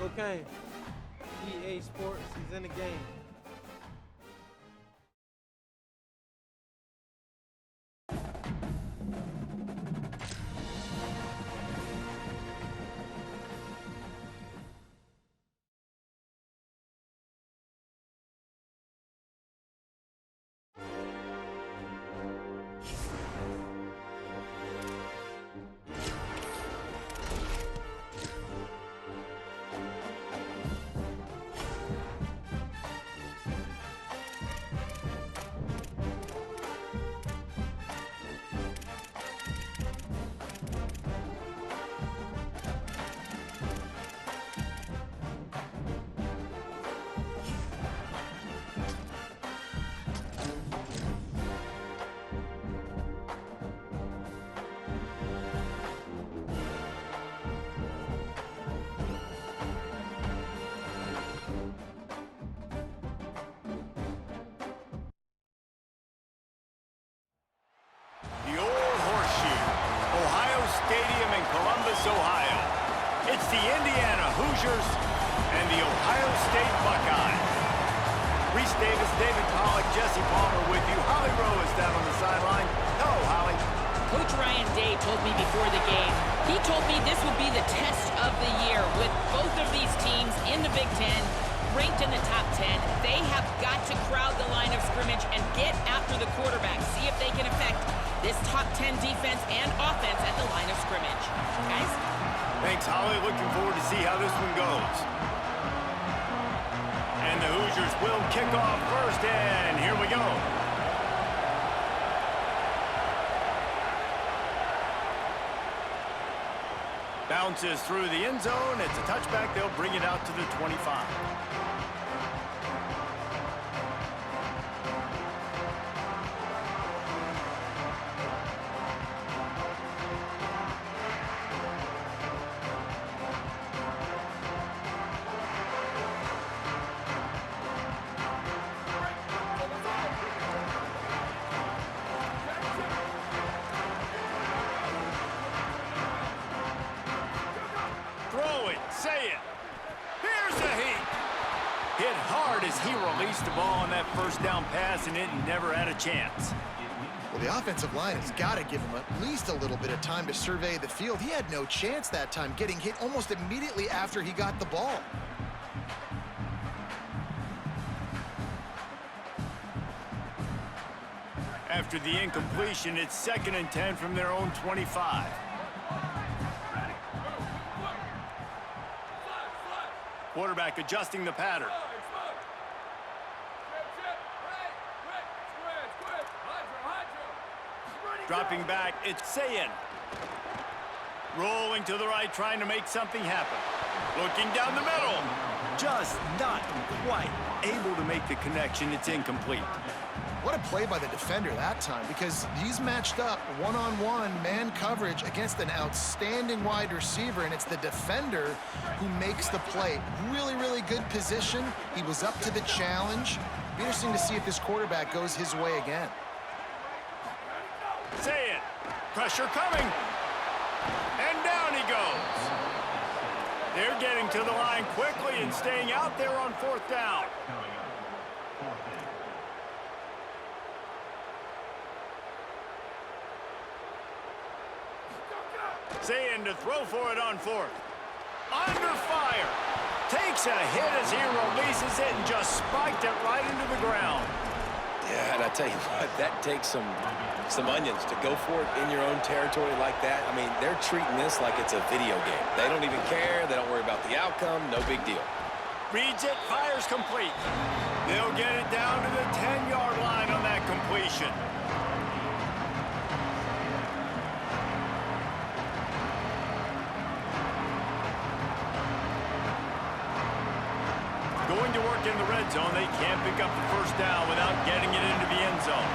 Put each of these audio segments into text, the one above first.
Okay. EA Sports, he's in the game. The old horseshoe, Ohio Stadium in Columbus, Ohio. It's the Indiana Hoosiers and the Ohio State Buckeyes. Reese Davis, David Pollack, Jesse Palmer with you. Holly Rowe is down on the sideline. Hello, Holly. Coach Ryan Day told me before the game, he told me this would be the test of the year with both of these teams in the Big Ten, ranked in the top 10. They have got to crowd the line of scrimmage and get after the quarterback, see if they can affect this top 10 defense and offense at the line of scrimmage. Guys? Thanks, Holly. Looking forward to see how this one goes. And the Hoosiers will kick off first, and here we go. Bounces through the end zone. It's a touchback. They'll bring it out to the 25. Throw it, say it. Here's a heat. Hit hard as he released the ball on that first down pass, and it never had a chance. Well, the offensive line has got to give him at least a little bit of time to survey the field. He had no chance that time, getting hit almost immediately after he got the ball. After the incompletion, it's 2nd and 10 from their own 25. Quarterback adjusting the pattern. Dropping back, it's Sayin. Rolling to the right, trying to make something happen. Looking down the middle. Just not quite able to make the connection. It's incomplete. What a play by the defender that time, because he's matched up one-on-one man coverage against an outstanding wide receiver, and it's the defender who makes the play. Really, really good position. He was up to the challenge. Be interesting to see if this quarterback goes his way again. Say it. Pressure coming. And down he goes. They're getting to the line quickly and staying out there on 4th down. Sayin to throw for it on 4th. Under fire. Takes a hit as he releases it and just spiked it right into the ground. Yeah, and I tell you what, that takes some onions to go for it in your own territory like that. I mean, they're treating this like it's a video game. They don't even care. They don't worry about the outcome. No big deal. Reads it, fires complete. They'll get it down to the 10-yard line on that completion. Going to work in the red zone. They can't pick up the first down without getting it into the end zone.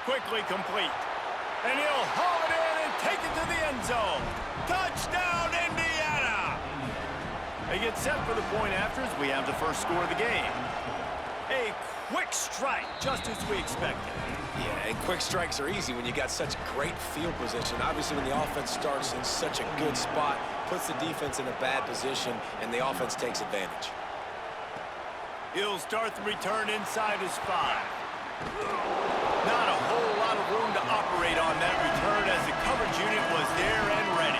Quickly complete. And he'll haul it in and take it to the end zone. Touchdown, Indiana! They get set for the point after as we have the first score of the game. A quick strike, just as we expected. Yeah, and quick strikes are easy when you got such great field position. Obviously, when the offense starts in such a good spot, puts the defense in a bad position, and the offense takes advantage. He'll start the return inside his 5. Not a whole lot of room to operate on that return as the coverage unit was there and ready.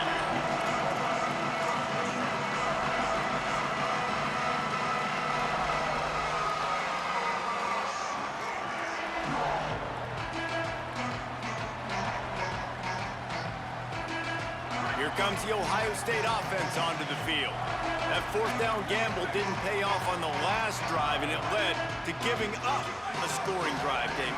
Here comes the Ohio State offense onto the field. That 4th down gamble didn't pay off on the last drive, and it led to giving up a scoring drive, Dave.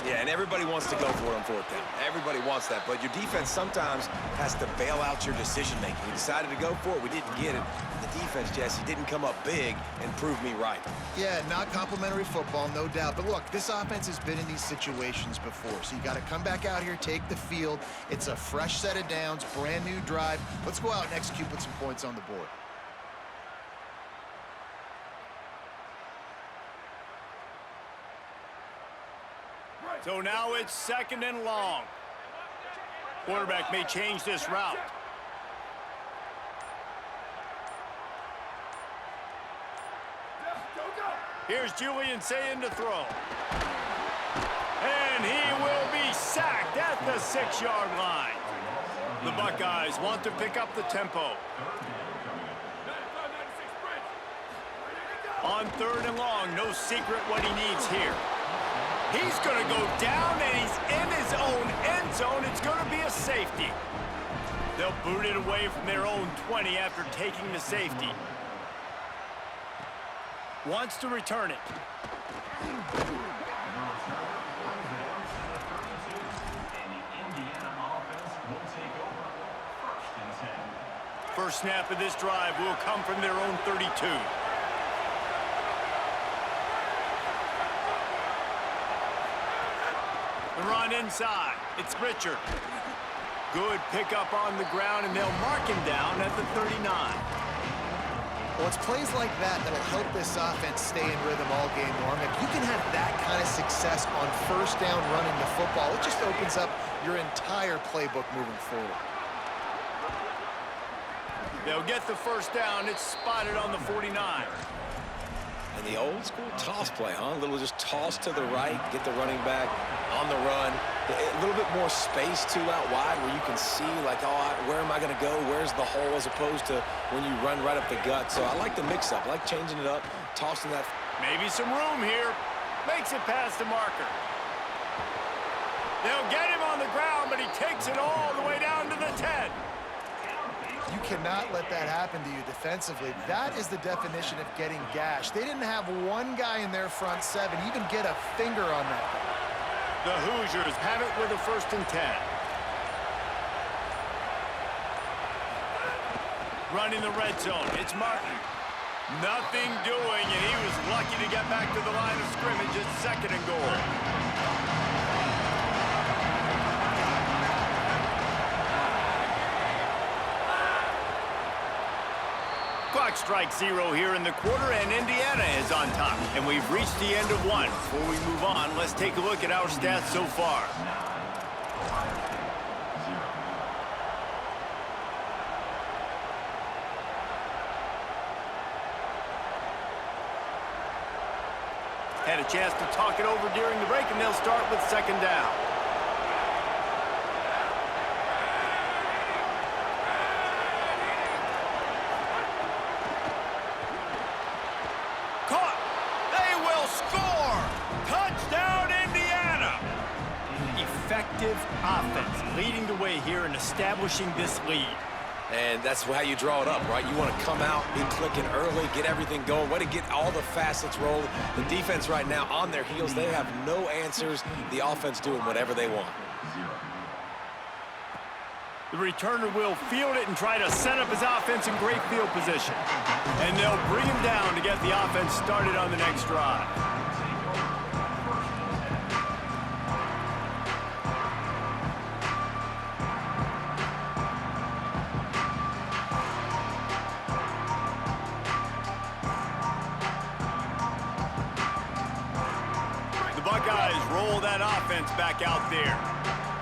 Yeah, and everybody wants to go for it on 4th down. Everybody wants that, but your defense sometimes has to bail out your decision-making. We decided to go for it. We didn't get it. The defense, Jesse, didn't come up big and prove me right. Yeah, not complimentary football, no doubt. But look, this offense has been in these situations before, so you got to come back out here, take the field. It's a fresh set of downs, brand new drive. Let's go out and execute, put some points on the board. So now it's 2nd and long. Quarterback may change this route. Here's Julian Sayin to throw. And he will be sacked at the 6-yard line. The Buckeyes want to pick up the tempo. On 3rd and long, no secret what he needs here. He's going to go down, and he's in his own end zone. It's going to be a safety. They'll boot it away from their own 20 after taking the safety. Wants to return it. First snap of this drive will come from their own 32. The run inside. It's Richard. Good pickup on the ground, and they'll mark him down at the 39. Well, it's plays like that that'll help this offense stay in rhythm all game long. If you can have that kind of success on 1st down running the football, it just opens up your entire playbook moving forward. They'll get the 1st down. It's spotted on the 49. And the old school toss play, huh? A little just toss to the right, get the running back on the run. A little bit more space, too, out wide where you can see, like, oh, where am I going to go? Where's the hole, as opposed to when you run right up the gut. So I like the mix-up. I like changing it up, tossing that. Maybe some room here. Makes it past the marker. They'll get him on the ground, but he takes it all the way down to the 10. You cannot let that happen to you defensively. That is the definition of getting gashed. They didn't have one guy in their front 7 even get a finger on that. The Hoosiers have it with a 1st and 10. Running the red zone. It's Martin. Nothing doing, and he was lucky to get back to the line of scrimmage at 2nd and goal. Clock strikes 0 here in the quarter, and Indiana is on top. And we've reached the end of 1. Before we move on, let's take a look at our stats so far. Had a chance to talk it over during the break, and they'll start with 2nd down. Effective offense, leading the way here and establishing this lead. And that's how you draw it up, right? You want to come out, be clicking early, get everything going, way to get all the facets rolling. The defense right now on their heels, they have no answers. The offense doing whatever they want. The returner will field it and try to set up his offense in great field position. And they'll bring him down to get the offense started on the next drive. Buckeyes roll that offense back out there.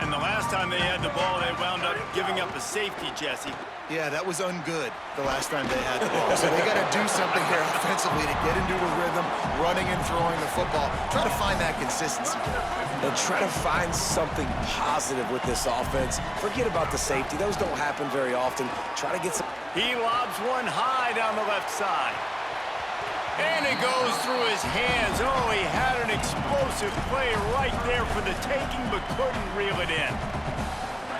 And the last time they had the ball, they wound up giving up a safety, Jesse. Yeah, that was ungood the last time they had the ball. So they got to do something here offensively to get into a rhythm, running and throwing the football. Try to find that consistency. And try to find something positive with this offense. Forget about the safety. Those don't happen very often. Try to get some... He lobs one high down the left side. And it goes through his hands. Oh, he had an explosive play right there for the taking, but couldn't reel it in.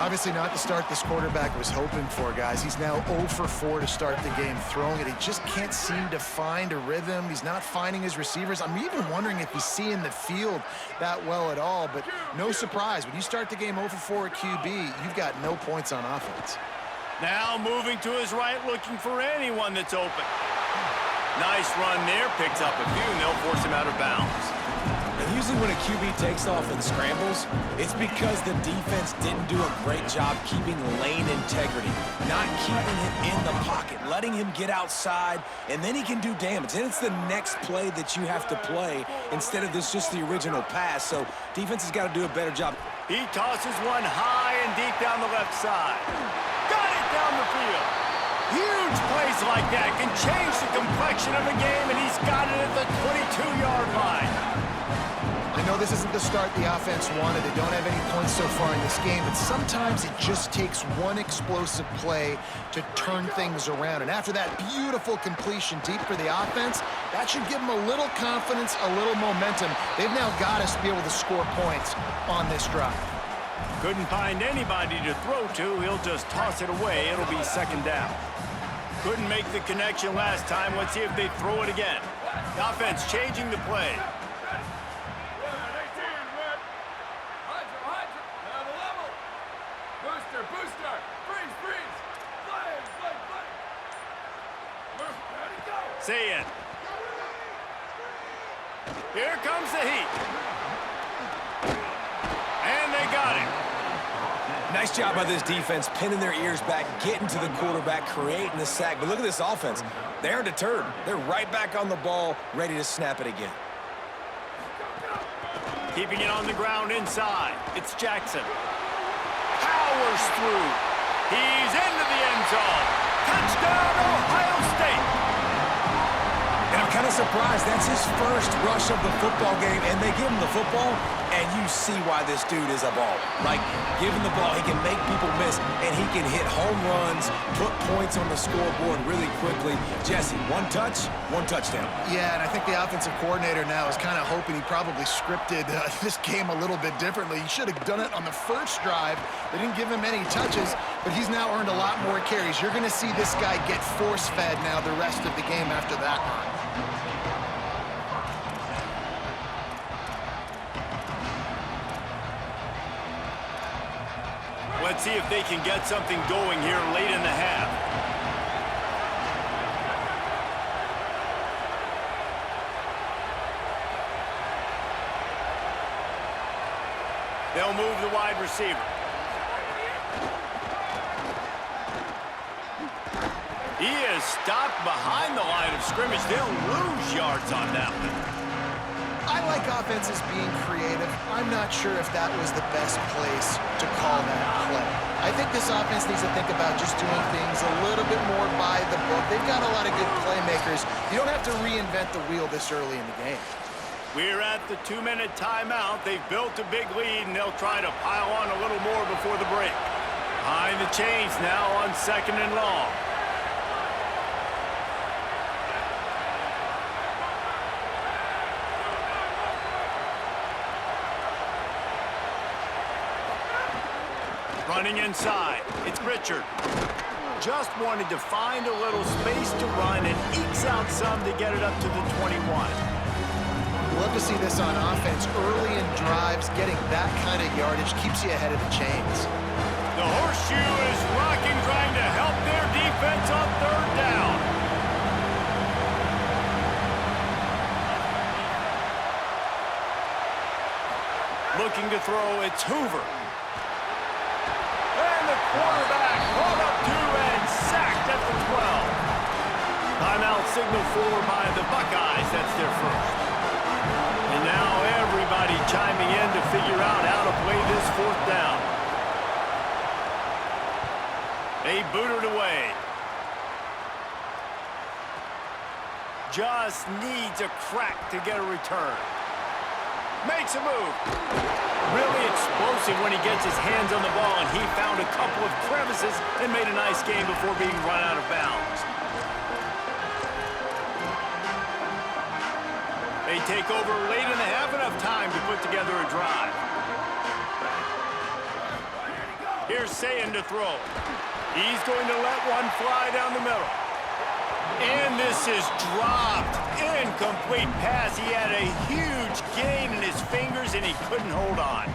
Obviously not the start this quarterback was hoping for, guys. He's now 0 for 4 to start the game throwing it. He just can't seem to find a rhythm. He's not finding his receivers. I'm even wondering if he's seeing the field that well at all, but no surprise. When you start the game 0 for 4 at QB, you've got no points on offense. Now moving to his right, looking for anyone that's open. Nice run there, picks up a few, and they'll force him out of bounds. And usually when a QB takes off and scrambles, it's because the defense didn't do a great job keeping lane integrity, not keeping him in the pocket, letting him get outside, and then he can do damage. And it's the next play that you have to play instead of this just the original pass. So defense has got to do a better job. He tosses one high and deep down the left side. Got it down the field. Huge plays like that can change the complexion of a game, and he's got it at the 22-yard line. I know this isn't the start the offense wanted. They don't have any points so far in this game, but sometimes it just takes one explosive play to turn things around. And after that beautiful completion deep for the offense, that should give them a little confidence, a little momentum. They've now got us to be able to score points on this drive. Couldn't find anybody to throw to. He'll just toss it away. It'll be second down. Couldn't make the connection last time. Let's see if they throw it again. The offense changing the play. Say it. Here comes the heat. And they got him. Nice job by this defense, pinning their ears back, getting to the quarterback, creating the sack. But look at this offense. They aren't deterred. They're right back on the ball, ready to snap it again. Keeping it on the ground inside. It's Jackson. Powers through. He's into the end zone. Touchdown, Ohio State. And I'm kind of surprised. That's his first rush of the football game, and they give him the football, and you see why this dude is a baller. Like, give him the ball, he can make people miss, and he can hit home runs, put points on the scoreboard really quickly. Jesse, one touch, one touchdown. Yeah, and I think the offensive coordinator now is kind of hoping he probably scripted this game a little bit differently. He should have done it on the first drive. They didn't give him any touches, but he's now earned a lot more carries. You're going to see this guy get force-fed now the rest of the game after that run. Let's see if they can get something going here late in the half. They'll move the wide receiver. He is stopped behind the line of scrimmage. They'll lose yards on that one. I like offenses being creative. I'm not sure if that was the best place to call that play. I think this offense needs to think about just doing things a little bit more by the book. They've got a lot of good playmakers. You don't have to reinvent the wheel this early in the game. We're at the 2-minute timeout. They've built a big lead, and they'll try to pile on a little more before the break. Behind the chains now on 2nd and long. Running inside, it's Richard. Just wanted to find a little space to run and ekes out some to get it up to the 21. Love to see this on offense. Early in drives, getting that kind of yardage keeps you ahead of the chains. The horseshoe is rocking, trying to help their defense on 3rd down. Looking to throw, it's Hoover. And the quarterback caught up to and sacked at the 12. Timeout signal for by the Buckeyes. That's their first. And now everybody chiming in to figure out how to play this fourth down. They boot it away. Just needs a crack to get a return. Makes a move. Really explosive when he gets his hands on the ball, and he found a couple of crevices and made a nice game before being run out of bounds. They take over late in the half, enough time to put together a drive. Here's Sayin to throw. He's going to let one fly down the middle. And this is dropped. Incomplete pass. He had a huge gain in his fingers, and he couldn't hold on.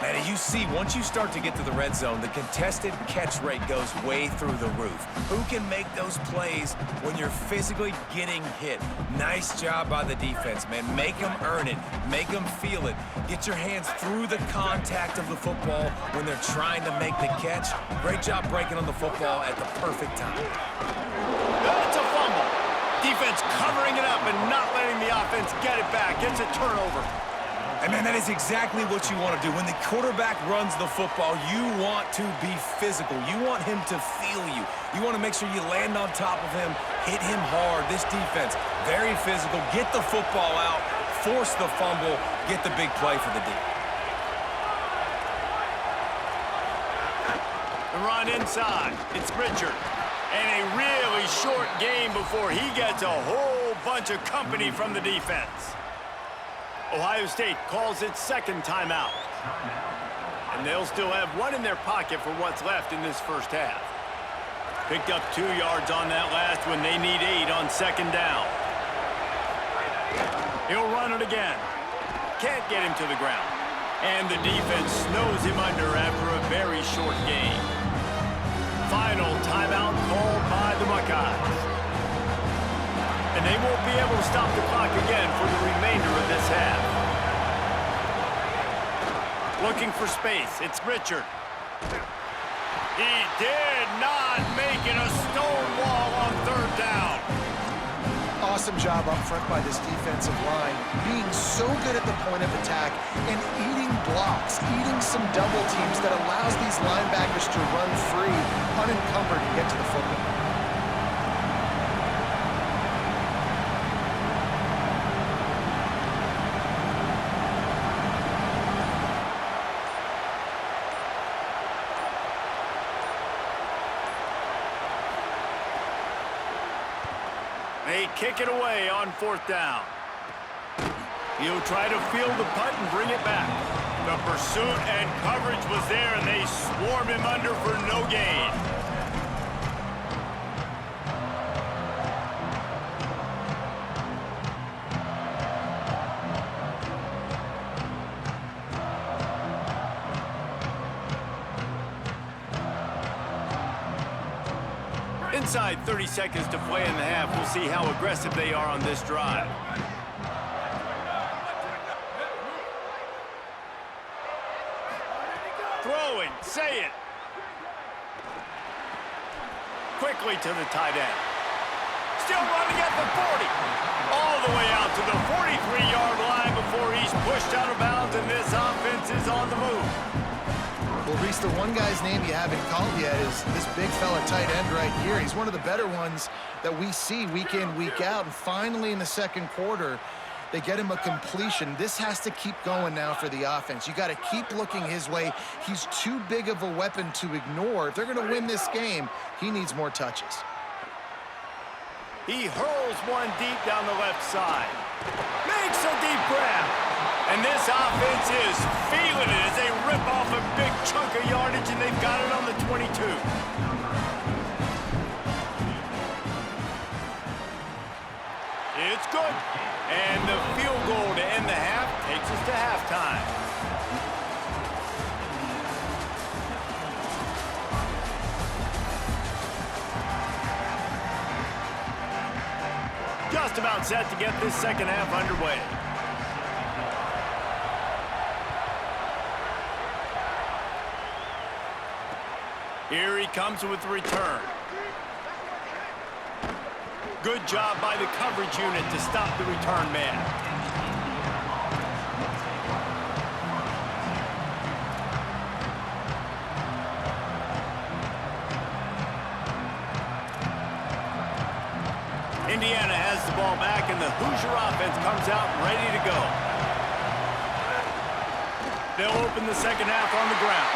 Man, you see, once you start to get to the red zone, the contested catch rate goes way through the roof. Who can make those plays when you're physically getting hit? Nice job by the defense, man. Make them earn it. Make them feel it. Get your hands through the contact of the football when they're trying to make the catch. Great job breaking on the football at the perfect time. That's a fumble. Defense covering it up and not letting the offense get it back. It's a turnover. And, man, that is exactly what you want to do. When the quarterback runs the football, you want to be physical. You want him to feel you. You want to make sure you land on top of him, hit him hard. This defense, very physical. Get the football out, force the fumble, get the big play for the D. The run inside. It's Richard. And a really short game before he gets a whole bunch of company from the defense. Ohio State calls its second timeout. And they'll still have one in their pocket for what's left in this first half. Picked up 2 yards on that last one. They need 8 on second down. He'll run it again. Can't get him to the ground. And the defense snows him under after a very short game. Final timeout called by the Buckeyes. And they won't be able to stop the clock again for the remainder of this half. Looking for space. It's Richard. He did not make it a stone wall on third down. Awesome job up front by this defensive line, being so good at the point of attack and eating blocks, eating some double teams that allows these linebackers to run free, unencumbered, and get to the football. They kick it away on fourth down. He'll try to field the punt and bring it back. The pursuit and coverage was there, and they swarmed him under for no gain. Inside 30 seconds to play in the half. We'll see how aggressive they are on this drive. Throwing, say it. Quickly to the tight end. Still running at the 40. All the way out to the 43-yard line before he's pushed out of bounds, and this offense is on the move. Well, Reese, the one guy's name you haven't called yet is this big fella tight end right here. He's one of the better ones that we see week in, week out. And finally in the second quarter, they get him a completion. This has to keep going now for the offense. You got to keep looking his way. He's too big of a weapon to ignore. If they're going to win this game, he needs more touches. He hurls one deep down the left side. Makes a deep grab. And this offense is feeling it as they rip off a big chunk of yardage, and they've got it on the 22. It's good. And the field goal to end the half takes us to halftime. Just about set to get this second half underway. Here he comes with the return. Good job by the coverage unit to stop the return man. Indiana has the ball back, and the Hoosier offense comes out ready to go. They'll open the second half on the ground.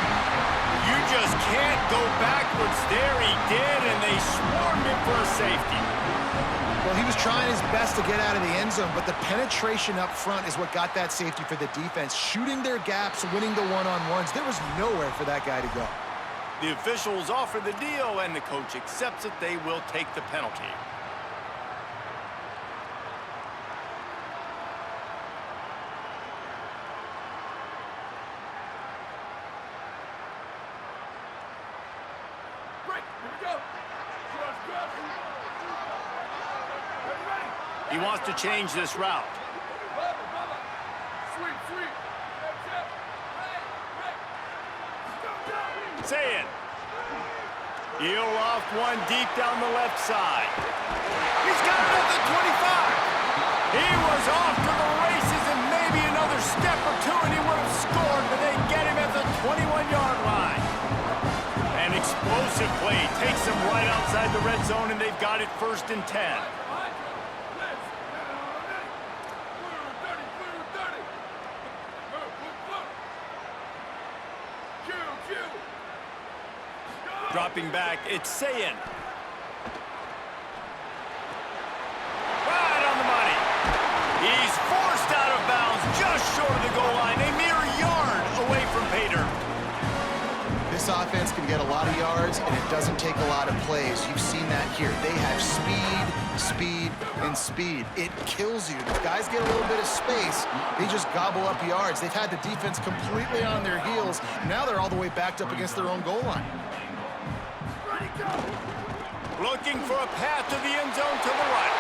You just can't go backwards there. He did, and they swarmed him for a safety. Well, he was trying his best to get out of the end zone, but the penetration up front is what got that safety for the defense. Shooting their gaps, winning the one-on-ones. There was nowhere for that guy to go. The officials offer the deal, and the coach accepts it. They will take the penalty. He wants to change this route. Say it. He'll off one deep down the left side. He's got it at the 25. He was off to the races, and maybe another step or two, and he would have scored, but they get him at the 21-yard line. An explosive play takes them right outside the red zone, and they've got it 1st and 10. Dropping back, it's Sayin. Right on the money. He's forced out of bounds just short of the goal line, a mere yard away from Pater. This offense can get a lot of yards, and it doesn't take a lot of plays. You've seen that here. They have speed, speed, and speed. It kills you. If guys get a little bit of space, they just gobble up yards. They've had the defense completely on their heels. Now they're all the way backed up against their own goal line. Looking for a path to the end zone to the right.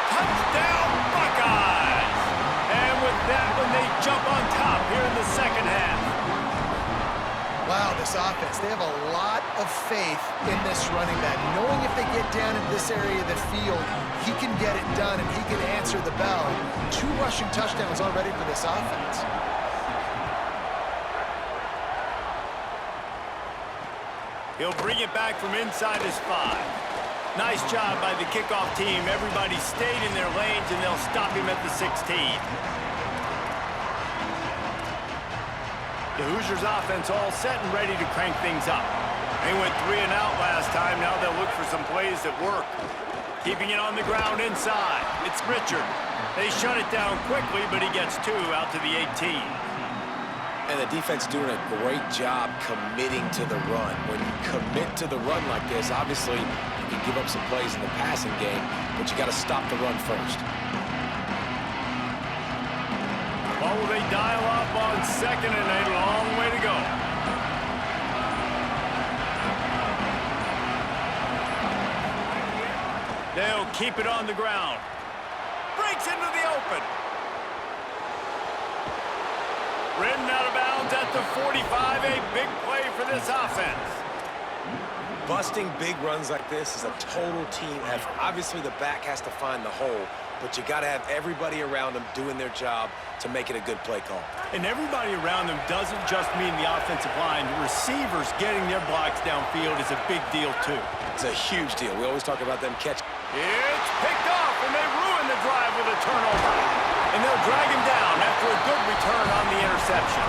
Touchdown, Buckeyes! And with that one, they jump on top here in the second half. Wow, this offense, they have a lot of faith in this running back, knowing if they get down in this area of the field, he can get it done and he can answer the bell. 2 rushing touchdowns already for this offense. He'll bring it back from inside his 5. Nice job by the kickoff team. Everybody stayed in their lanes, and they'll stop him at the 16. The Hoosiers offense all set and ready to crank things up. They went 3 and out last time. Now they'll look for some plays that work. Keeping it on the ground inside. It's Richard. They shut it down quickly, but he gets 2 out to the 18. And the defense doing a great job committing to the run. When you commit to the run like this, obviously you can give up some plays in the passing game, but you got to stop the run first. Oh, they dial up on 2nd and a long way to go. They'll keep it on the ground. Breaks into the open. Ridden out of bounds at the 45, a big play for this offense. Busting big runs like this is a total team effort. Obviously, the back has to find the hole, but you got to have everybody around them doing their job to make it a good play call. And everybody around them doesn't just mean the offensive line. The receivers getting their blocks downfield is a big deal, too. It's a huge deal. We always talk about them catch. It's picked off, and they ruin the drive with a turnover. And they'll drag him down after a good return on the interception.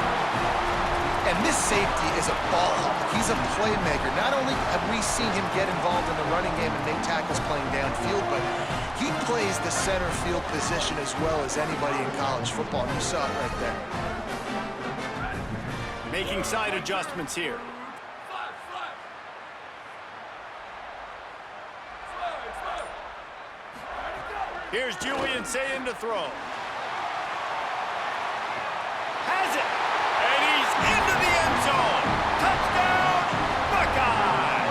And this safety is a ball hawk. He's a playmaker. Not only have we seen him get involved in the running game and make tackles playing downfield, but he plays the center field position as well as anybody in college football. And you saw it right there. Making side adjustments here. Here's Julian Sayin to throw. Has it. And he's into the end zone. Touchdown, Buckeye.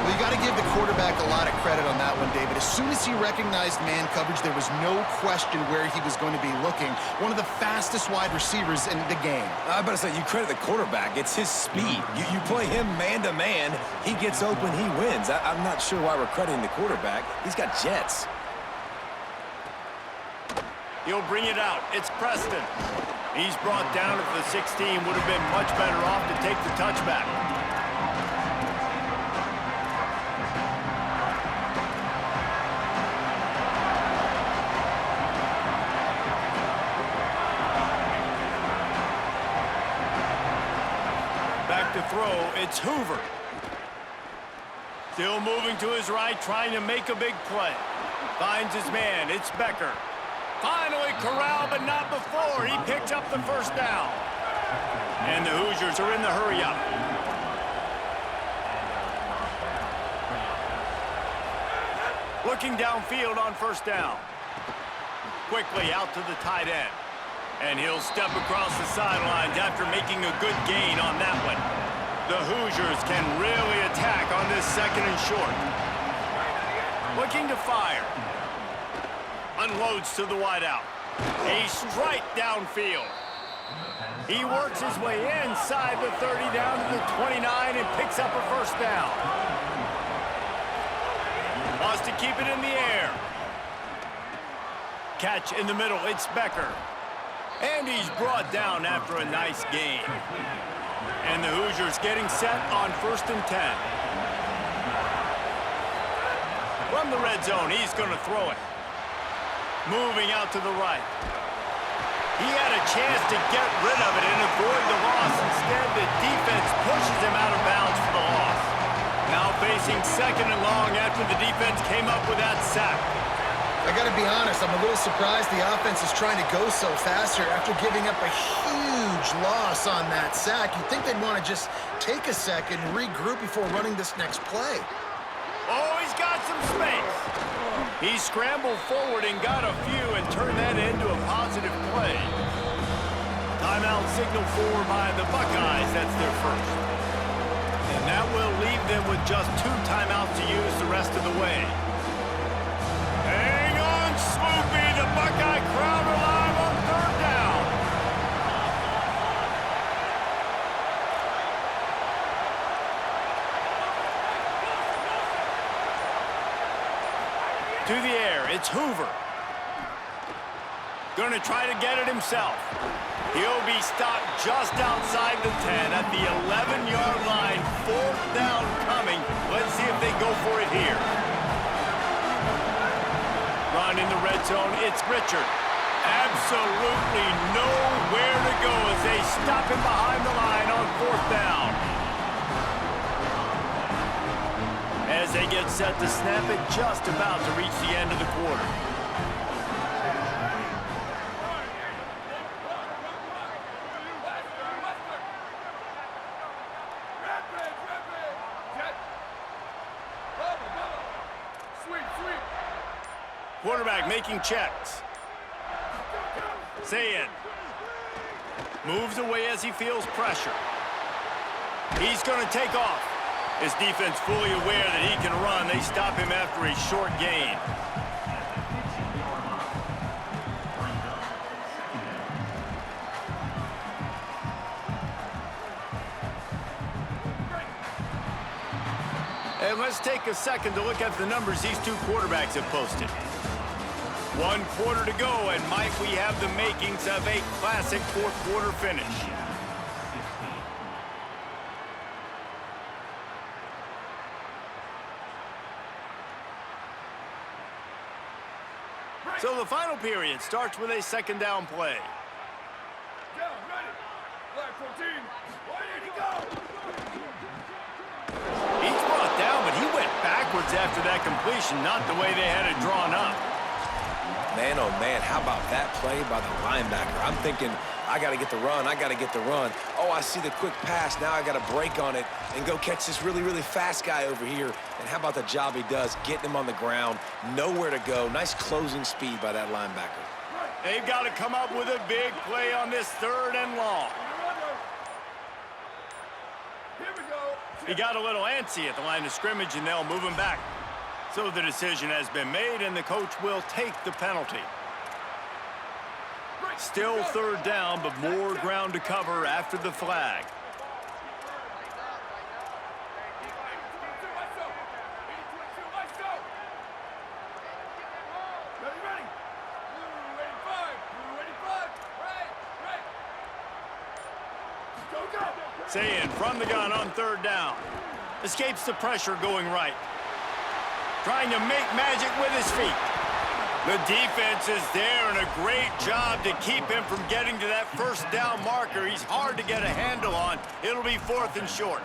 Well, you got to give the quarterback a lot of credit on that one, David. As soon as he recognized man coverage, there was no question where he was going to be looking. One of the fastest wide receivers in the game. I better say, you credit the quarterback. It's his speed. You play him man-to-man, he gets open, he wins. I'm not sure why we're crediting the quarterback. He's got jets. He'll bring it out. It's Preston. He's brought down at the 16. Would have been much better off to take the touchback. Back to throw, it's Hoover. Still moving to his right, trying to make a big play. Finds his man, it's Becker. Finally corralled, but not before. He picks up the first down. And the Hoosiers are in the hurry-up. Looking downfield on first down. Quickly out to the tight end. And he'll step across the sidelines after making a good gain on that one. The Hoosiers can really attack on this second and short. Looking to fire. Unloads to the wideout. A strike downfield. He works his way inside the 30 down to the 29 and picks up a first down. Wants to keep it in the air. Catch in the middle, it's Becker. And he's brought down after a nice gain. And the Hoosiers getting set on 1st and 10. From the red zone, he's going to throw it. Moving out to the right. He had a chance to get rid of it and avoid the loss. Instead, the defense pushes him out of bounds for the loss. Now facing 2nd and long after the defense came up with that sack. I got to be honest, I'm a little surprised the offense is trying to go so fast here after giving up a huge loss on that sack. You'd think they'd want to just take a second and regroup before running this next play. Oh, he's got some space. He scrambled forward and got a few and turned that into a positive play. Timeout signal for by the Buckeyes. That's their first. And that will leave them with just 2 timeouts to use the rest of the way. Hang on, Swoopy. The Buckeye crowd alive on 3rd down. To the air, it's Hoover. Going to try to get it himself. He'll be stopped just outside the 10 at the 11-yard line. 4th down coming. Let's see if they go for it here. Run in the red zone, it's Richard. Absolutely nowhere to go as they stop him behind the line on 4th down. As they get set to snap it, just about to reach the end of the quarter. Quarterback making checks. Sayin moves away as he feels pressure. He's going to take off. His defense fully aware that he can run. They stop him after a short gain. And let's take a second to look at the numbers these 2 quarterbacks have posted. 1 quarter to go, and might we have the makings of a classic 4th quarter finish. So the final period starts with a 2nd down play. Down, ready. Flag 14. Ready to go. He's brought down, but he went backwards after that completion, not the way they had it drawn up. Man, oh man, how about that play by the linebacker? I'm thinking, I got to get the run, I got to get the run. Oh, I see the quick pass, now I got to break on it and go catch this really, really fast guy over here. And how about the job he does, getting him on the ground, nowhere to go. Nice closing speed by that linebacker. They've got to come up with a big play on this 3rd and long. Here we go. He got a little antsy at the line of scrimmage, and they'll move him back. So the decision has been made, and the coach will take the penalty. Still 3rd down, but more ground to cover after the flag. Sayin from the gun on 3rd down. Escapes the pressure going right. Trying to make magic with his feet. The defense is there, and a great job to keep him from getting to that first down marker. He's hard to get a handle on. It'll be 4th and short.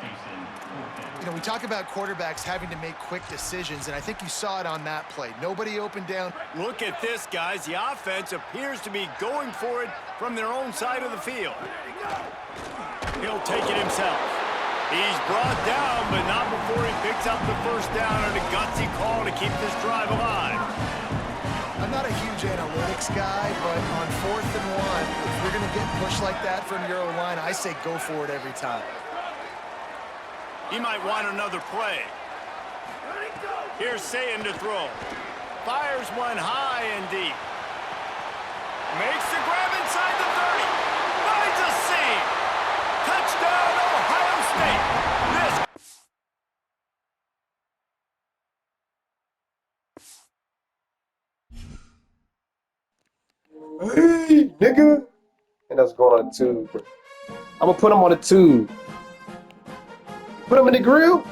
You know, we talk about quarterbacks having to make quick decisions, and I think you saw it on that play. Nobody opened down. Look at this, guys. The offense appears to be going for it from their own side of the field. He'll take it himself. He's brought down, but not before he picks up the first down, and a gutsy call to keep this drive alive. I'm not a huge analytics guy, but on 4th and 1, if you're going to get pushed like that from your O-line, I say go for it every time. He might want another play. Here's Sayin to throw. Fires one high and deep. Makes the grab inside the 30. Finds a seam. Touchdown, Ohio State. Hey, nigga. And that's going on a tube. I'm gonna put him on a tube. Put him in the grill.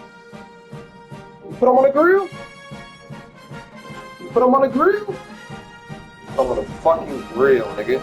Put him on the grill. Put him on the grill. I'm on a fucking grill, nigga.